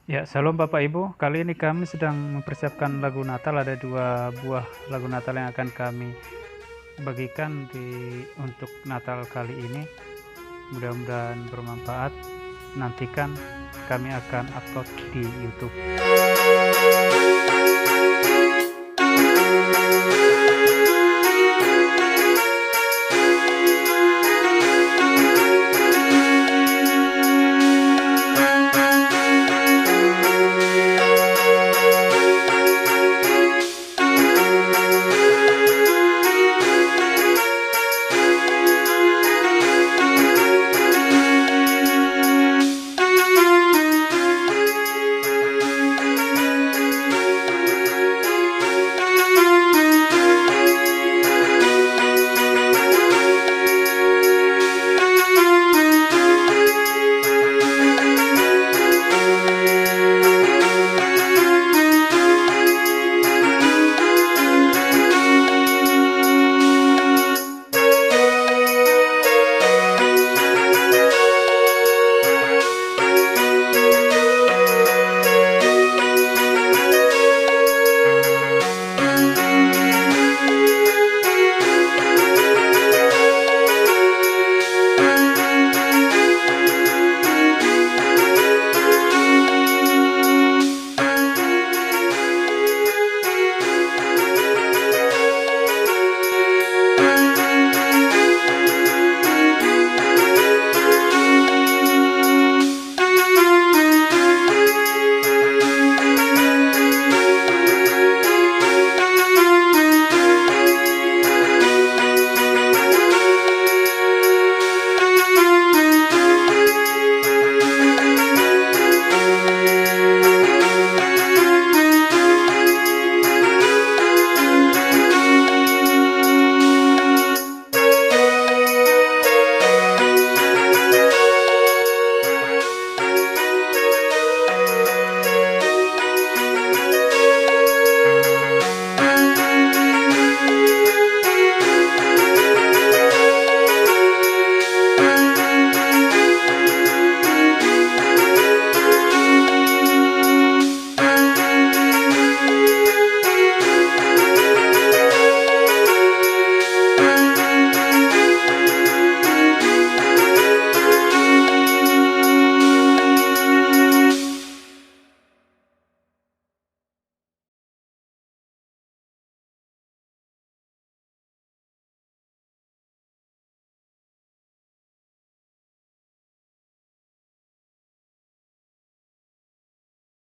Ya, Shalom Bapak Ibu. Kali ini kami sedang mempersiapkan lagu Natal. Ada 2 buah lagu Natal yang akan kami bagikan untuk Natal kali ini. Mudah-mudahan bermanfaat. Nantikan kami akan upload di YouTube.